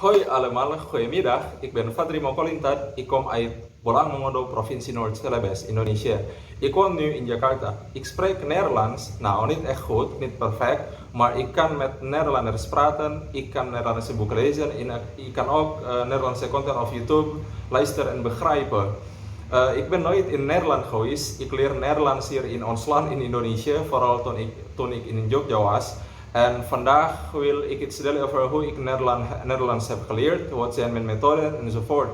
Hoi allemaal, goedemiddag. Ik ben Fadri Mokolintad. Ik kom uit Bolang-Mongondo, provincie Noord-Celebes, Indonesia. Ik woon nu in Jakarta. Ik spreek Nederlands, nou niet echt goed, niet perfect, maar ik kan met Nederlanders praten, ik kan Nederlandse boeken lezen en ik kan ook Nederlandse content op YouTube luisteren en begrijpen. Ik ben nooit in Nederland geweest. Ik leer Nederlands hier in ons land in Indonesië, vooral toen ik in Jogja was. En vandaag wil ik iets delen over hoe ik Nederlands heb geleerd, wat zijn mijn methoden enzovoort.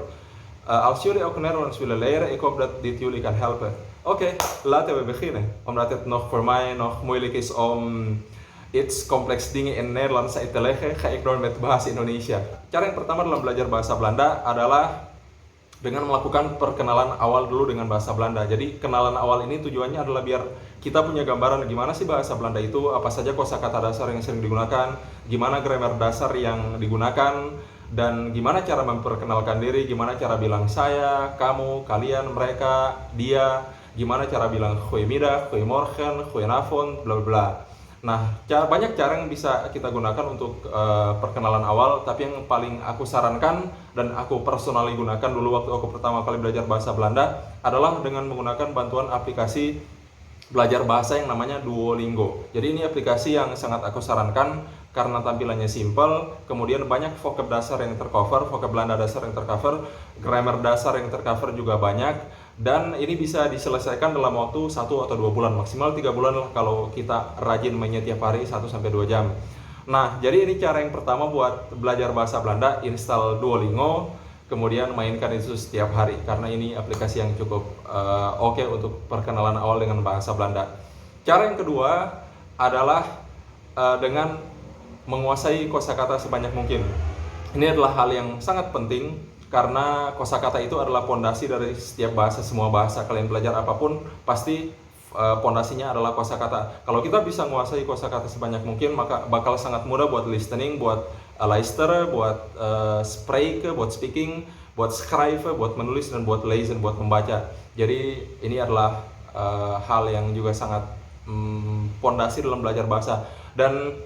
Als jullie ook Nederlands willen leren, ik hoop dat dit jullie kan helpen. Oké, laten we beginnen. Omdat het nog voor mij nog moeilijk is om iets kompleks dingen in Nederlands uit te leggen, ga ik door met bahasa Indonesia. Cara yang pertama dalam belajar bahasa Belanda adalah dengan melakukan perkenalan awal dulu dengan bahasa Belanda. Jadi kenalan awal ini tujuannya adalah biar kita punya gambaran gimana sih bahasa Belanda itu, apa saja kosakata dasar yang sering digunakan, gimana grammar dasar yang digunakan, dan gimana cara memperkenalkan diri, gimana cara bilang saya, kamu, kalian, mereka, dia, gimana cara bilang goedemiddag, goedemorgen, goedenavond, bla bla. Nah, banyak cara yang bisa kita gunakan untuk perkenalan awal, tapi yang paling aku sarankan dan aku personally gunakan dulu waktu aku pertama kali belajar bahasa Belanda adalah dengan menggunakan bantuan aplikasi belajar bahasa yang namanya Duolingo. Jadi ini aplikasi yang sangat aku sarankan karena tampilannya simple, kemudian banyak vocab dasar yang tercover, vocab Belanda dasar yang tercover, grammar dasar yang tercover juga banyak, dan ini bisa diselesaikan dalam waktu 1 atau 2 bulan, maksimal 3 bulan lah kalau kita rajin mainnya tiap hari 1-2 jam. Nah, jadi ini cara yang pertama buat belajar bahasa Belanda, install Duolingo, kemudian mainkan itu setiap hari karena ini aplikasi yang cukup oke untuk perkenalan awal dengan bahasa Belanda. Cara yang kedua adalah dengan menguasai kosakata sebanyak mungkin. Ini adalah hal yang sangat penting karena kosakata itu adalah pondasi dari setiap bahasa. Semua bahasa kalian belajar apapun pasti pondasinya adalah kosakata. Kalau kita bisa menguasai kosakata sebanyak mungkin, maka bakal sangat mudah buat listening, buat luisteren, buat spreken, buat speaking, buat schrijven, buat menulis, dan buat lezen, buat membaca. Jadi ini adalah hal yang juga sangat pondasi dalam belajar bahasa. Dan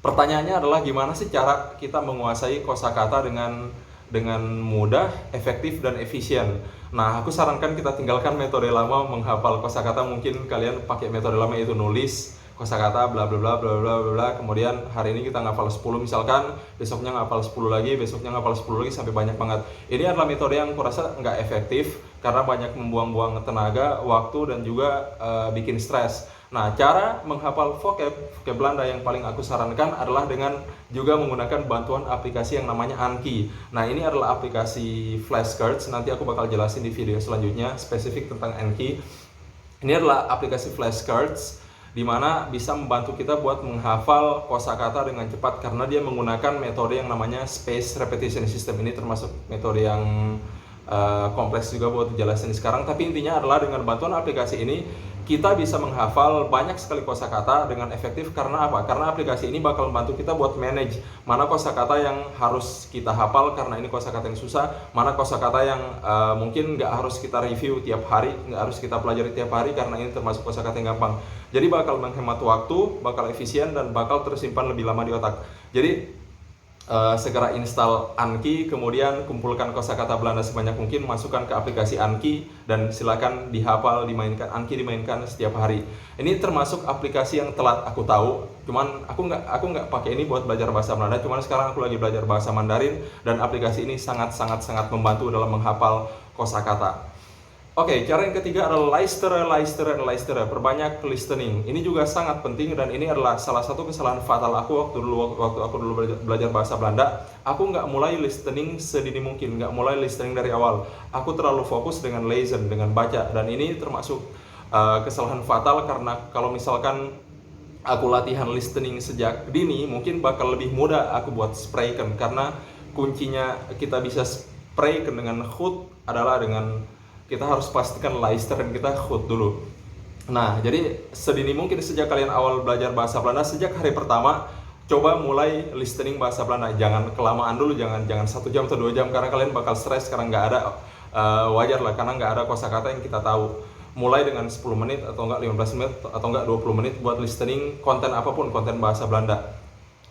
pertanyaannya adalah gimana sih cara kita menguasai kosakata dengan mudah, efektif, dan efisien. Nah, aku sarankan kita tinggalkan metode lama menghafal kosakata. Mungkin kalian pakai metode lama yaitu nulis kosakata bla bla bla bla bla bla. Kemudian hari ini kita ngafal 10 misalkan, besoknya ngafal 10 lagi, besoknya ngafal 10 lagi sampai banyak banget. Ini adalah metode yang kurasa nggak efektif karena banyak membuang-buang tenaga, waktu, dan juga bikin stres. Nah, cara menghafal vocab Belanda yang paling aku sarankan adalah dengan juga menggunakan bantuan aplikasi yang namanya Anki. Nah, ini adalah aplikasi flashcards. Nanti aku bakal jelasin di video selanjutnya spesifik tentang Anki. Ini adalah aplikasi flashcards di mana bisa membantu kita buat menghafal kosakata dengan cepat karena dia menggunakan metode yang namanya space repetition system. Ini termasuk metode yang kompleks juga buat dijelasin sekarang, tapi intinya adalah dengan bantuan aplikasi ini kita bisa menghafal banyak sekali kosakata dengan efektif. Karena apa? Karena aplikasi ini bakal membantu kita buat manage mana kosakata yang harus kita hafal karena ini kosakata yang susah, mana kosakata yang mungkin nggak harus kita review tiap hari, nggak harus kita pelajari tiap hari karena ini termasuk kosakata yang gampang. Jadi bakal menghemat waktu, bakal efisien, dan bakal tersimpan lebih lama di otak. Jadi segera install Anki, kemudian kumpulkan kosakata Belanda sebanyak mungkin, masukkan ke aplikasi Anki, dan silakan dihafal, dimainkan. Anki dimainkan setiap hari. Ini termasuk aplikasi yang telat aku tahu, cuman aku nggak pakai ini buat belajar bahasa Belanda, cuman sekarang aku lagi belajar bahasa Mandarin, dan aplikasi ini sangat membantu dalam menghafal kosakata. Oke, cara yang ketiga adalah luisteren. Perbanyak listening. Ini juga sangat penting dan ini adalah salah satu kesalahan fatal aku waktu aku dulu belajar bahasa Belanda. Aku nggak mulai listening sedini mungkin, nggak mulai listening dari awal. Aku terlalu fokus dengan lezen, dengan baca, dan ini termasuk kesalahan fatal karena kalau misalkan aku latihan listening sejak dini, mungkin bakal lebih mudah aku buat spreken karena kuncinya kita bisa spreken dengan goed adalah dengan kita harus pastikan luisteren kita goed dulu. Nah, jadi sedini mungkin sejak kalian awal belajar bahasa Belanda, sejak hari pertama, coba mulai listening bahasa Belanda. Jangan kelamaan dulu, jangan 1 jam atau 2 jam karena kalian bakal stres karena nggak ada, wajar lah karena nggak ada kosakata yang kita tahu. Mulai dengan 10 menit atau enggak 15 menit atau enggak 20 menit buat listening konten apapun, konten bahasa Belanda.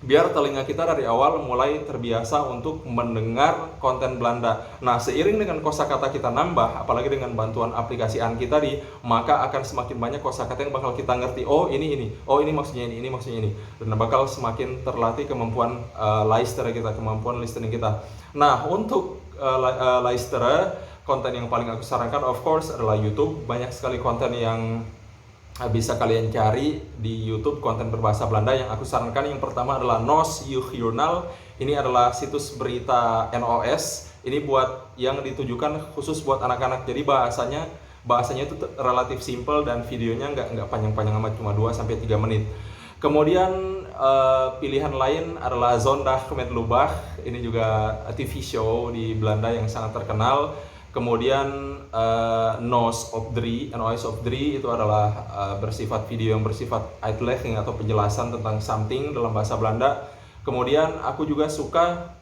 biar telinga kita dari awal mulai terbiasa untuk mendengar konten Belanda. Nah, seiring dengan kosakata kita nambah, apalagi dengan bantuan aplikasi Anki tadi, maka akan semakin banyak kosakata yang bakal kita ngerti. Oh, ini. Oh, ini maksudnya ini maksudnya ini. Dan bakal semakin terlatih kemampuan Leister kita, kemampuan listening kita. Nah, untuk Leister, konten yang paling aku sarankan of course adalah YouTube. Banyak sekali konten yang bisa kalian cari di YouTube, konten berbahasa Belanda. Yang aku sarankan yang pertama adalah NOS Journal. Ini adalah situs berita NOS. Ini buat yang ditujukan khusus buat anak-anak. Jadi bahasanya itu relatif simple dan videonya nggak panjang-panjang amat, cuma 2-3 menit. Kemudian pilihan lain adalah Zondag met Lubach. Ini juga TV show di Belanda yang sangat terkenal. Kemudian NOS of Drie itu adalah bersifat video yang bersifat uitlegging atau penjelasan tentang something dalam bahasa Belanda. Kemudian aku juga suka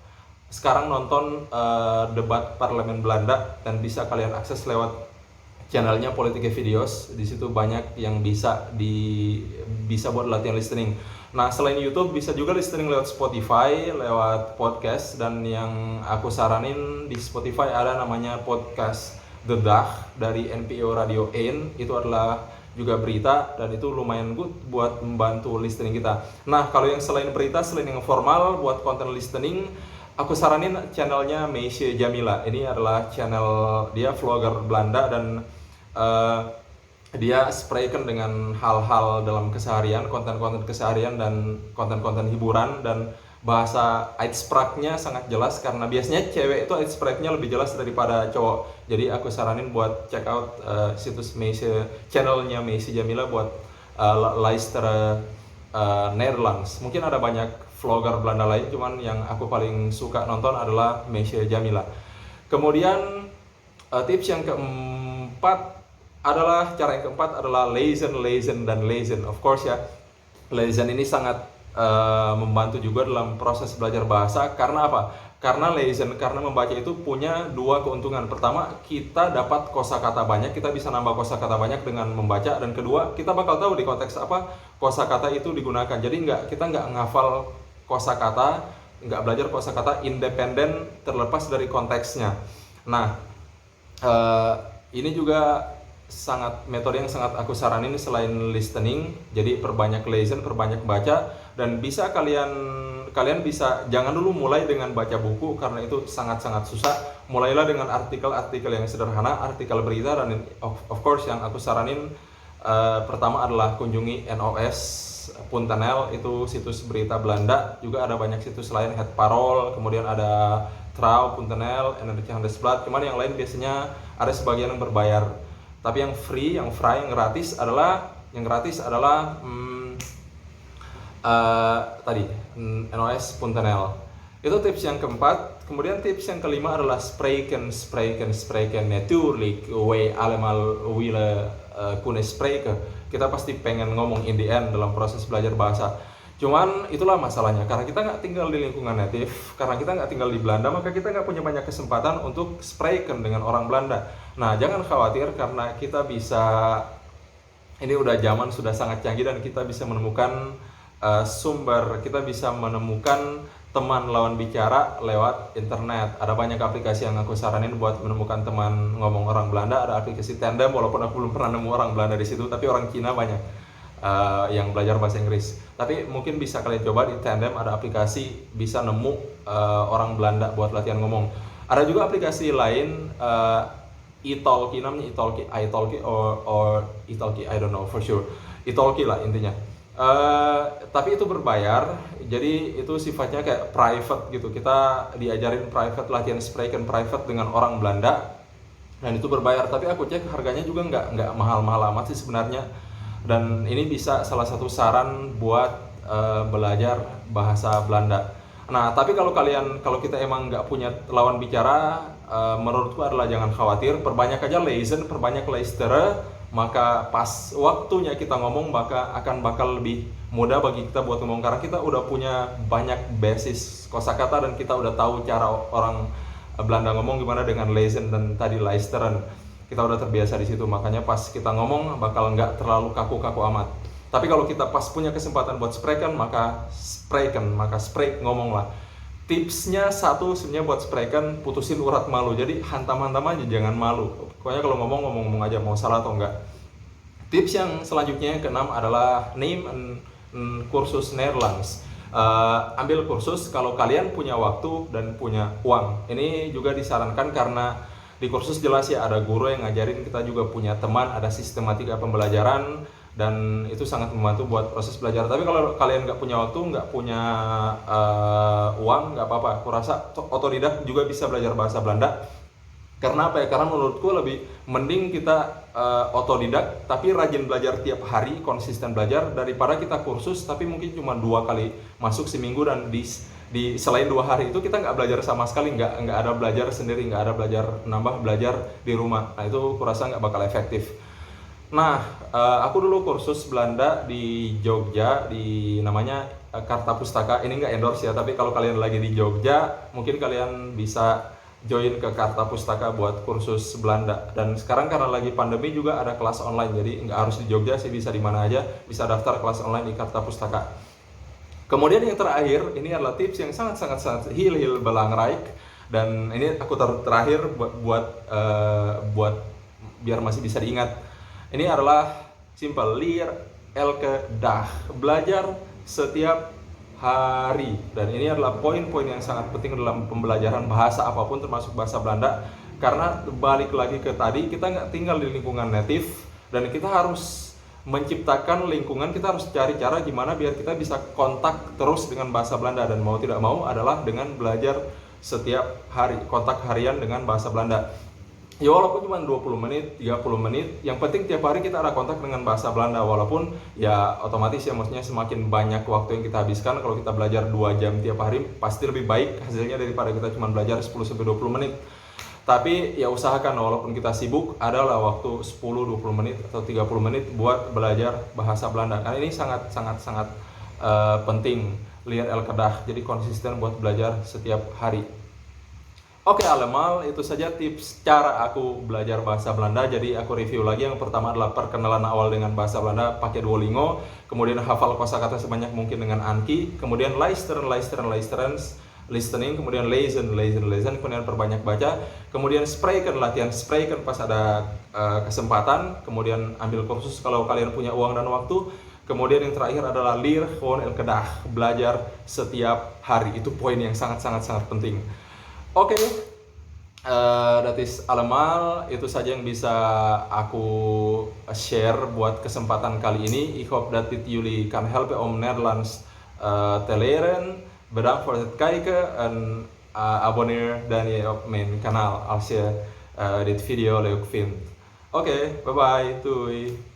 sekarang nonton debat parlemen Belanda, dan bisa kalian akses lewat channelnya Politike Videos. Di situ banyak yang bisa buat latihan listening. Nah, selain YouTube bisa juga listening lewat Spotify, lewat podcast, dan yang aku saranin di Spotify ada namanya podcast The Dag dari NPO Radio 1. Itu adalah juga berita dan itu lumayan good buat membantu listening kita. Nah, kalau yang selain berita, selain yang formal buat konten listening, aku saranin channelnya Meisje Jamila. Ini adalah channel dia vlogger Belanda, dan dia spraykan dengan hal-hal dalam keseharian, konten-konten keseharian dan konten-konten hiburan, dan bahasa uitspraaknya sangat jelas karena biasanya cewek itu uitspraaknya lebih jelas daripada cowok. Jadi aku saranin buat check out situs channelnya Meisje Jamila buat Leister Nederlands. Mungkin ada banyak vlogger Belanda lain, cuman yang aku paling suka nonton adalah Meisje Jamila. Kemudian tips yang keempat adalah lezen. Of course ya, lezen ini sangat membantu juga dalam proses belajar bahasa. Karena apa? Karena membaca itu punya dua keuntungan. Pertama, kita dapat kosakata banyak, kita bisa nambah kosakata banyak dengan membaca. Dan kedua, kita bakal tahu di konteks apa kosakata itu digunakan. Jadi kita nggak ngafal kosakata, nggak belajar kosakata independen terlepas dari konteksnya. Nah, ini juga metode yang sangat aku saranin selain listening. Jadi perbanyak listen, perbanyak baca, dan bisa kalian bisa jangan dulu mulai dengan baca buku karena itu sangat-sangat susah. Mulailah dengan artikel-artikel yang sederhana, artikel berita, dan of course yang aku saranin pertama adalah kunjungi NOS.nl, itu situs berita Belanda. Juga ada banyak situs lain, Het Parool, kemudian ada Trouw.nl, NRC Handelsblad. Cuman yang lain biasanya ada sebagian yang berbayar. Tapi yang free, yang gratis adalah NOS.nl. Itu tips yang keempat. Kemudian tips yang kelima adalah spreken. Natuurlijk, wij allemaal willen kunnen spreken. Kita pasti pengen ngomong in the end dalam proses belajar bahasa. Cuman itulah masalahnya, karena kita nggak tinggal di lingkungan native, karena kita nggak tinggal di Belanda, maka kita nggak punya banyak kesempatan untuk spreken dengan orang Belanda. Nah, jangan khawatir karena kita bisa, ini udah zaman sudah sangat canggih dan kita bisa menemukan sumber, kita bisa menemukan teman lawan bicara lewat internet. Ada banyak aplikasi yang aku saranin buat menemukan teman ngomong orang Belanda. Ada aplikasi Tandem, walaupun aku belum pernah nemu orang Belanda di situ, tapi orang Cina banyak yang belajar bahasa Inggris. Tapi mungkin bisa kalian coba di Tandem, ada aplikasi bisa nemu orang Belanda buat latihan ngomong. Ada juga aplikasi lain, italki namanya, italki or italki, I don't know for sure. Italki lah intinya. Tapi itu berbayar, jadi itu sifatnya kayak private gitu. Kita diajarin private, latihan spreken private dengan orang Belanda, dan itu berbayar. Tapi aku cek harganya juga nggak mahal-mahal amat sih sebenarnya. Dan ini bisa salah satu saran buat belajar bahasa Belanda. Nah, tapi kalau kita emang nggak punya lawan bicara, menurutku adalah jangan khawatir, perbanyak aja lezen, perbanyak leistere, maka pas waktunya kita ngomong bakal lebih mudah bagi kita buat ngomong, karena kita udah punya banyak basis kosakata dan kita udah tahu cara orang Belanda ngomong gimana dengan lezen dan tadi leisteren. Kita udah terbiasa di situ, makanya pas kita ngomong bakal nggak terlalu kaku-kaku amat. Tapi kalau kita pas punya kesempatan buat spreken, maka sprek ngomonglah. Tipsnya satu sebenarnya buat spreken, putusin urat malu. Jadi hantam-hantam aja, jangan malu. Pokoknya kalau ngomong aja, mau salah atau enggak. Tips yang selanjutnya yang keenam adalah name kursus Nederlands. Ambil kursus kalau kalian punya waktu dan punya uang. Ini juga disarankan karena di kursus jelas ya ada guru yang ngajarin, kita juga punya teman, ada sistematika pembelajaran, dan itu sangat membantu buat proses belajar. Tapi kalau kalian nggak punya waktu, nggak punya uang, nggak apa-apa. Aku rasa otodidak juga bisa belajar bahasa Belanda. Karena apa ya? Karena menurutku lebih mending kita otodidak tapi rajin belajar tiap hari, konsisten belajar, daripada kita kursus tapi mungkin cuma 2 kali masuk seminggu, dan di selain 2 hari itu kita nggak belajar sama sekali, nggak ada belajar sendiri, nggak ada belajar di rumah. Nah itu kurasa nggak bakal efektif. Nah, aku dulu kursus Belanda di Jogja, di namanya Karta Pustaka. Ini nggak endorse ya, tapi kalau kalian lagi di Jogja, mungkin kalian bisa join ke Karta Pustaka buat kursus Belanda. Dan sekarang karena lagi pandemi juga ada kelas online, jadi nggak harus di Jogja sih, bisa di mana aja, bisa daftar kelas online di Karta Pustaka. Kemudian yang terakhir, ini adalah tips yang sangat heel belangrijk, dan ini aku taruh terakhir buat biar masih bisa diingat. Ini adalah simple, leer elke dag, belajar setiap hari. Dan ini adalah poin-poin yang sangat penting dalam pembelajaran bahasa apapun, termasuk bahasa Belanda. Karena balik lagi ke tadi, kita nggak tinggal di lingkungan native, dan kita harus menciptakan lingkungan, kita harus cari cara gimana biar kita bisa kontak terus dengan bahasa Belanda. Dan mau tidak mau adalah dengan belajar setiap hari, kontak harian dengan bahasa Belanda. Ya walaupun cuma 20 menit, 30 menit, yang penting tiap hari kita ada kontak dengan bahasa Belanda. Walaupun ya otomatis ya, maksudnya semakin banyak waktu yang kita habiskan, kalau kita belajar 2 jam tiap hari, pasti lebih baik hasilnya daripada kita cuma belajar 10-20 menit. Tapi ya usahakan walaupun kita sibuk, adalah waktu 10-20 menit atau 30 menit buat belajar bahasa Belanda. Karena ini sangat penting, leer elke dag, jadi konsisten buat belajar setiap hari. Oke allemaal, itu saja tips cara aku belajar bahasa Belanda. Jadi aku review lagi. Yang pertama adalah perkenalan awal dengan bahasa Belanda pakai Duolingo. Kemudian hafal kosakata sebanyak mungkin dengan Anki. Kemudian listening. Kemudian lezen. Kemudian perbanyak baca. Kemudian latihan spreken pas ada kesempatan. Kemudian ambil kursus kalau kalian punya uang dan waktu. Kemudian yang terakhir adalah leer gewoon elke dag, belajar setiap hari. Itu poin yang sangat penting. Oke, that is allemaal. Itu saja yang bisa aku share buat kesempatan kali ini. Ik hoop dat dit jullie kan helpen om Nederlands te leren. Bedankt voor het kijken en abonneer dan je op mijn kanaal als je dit video leuk vindt. Oké, bye bye, doei.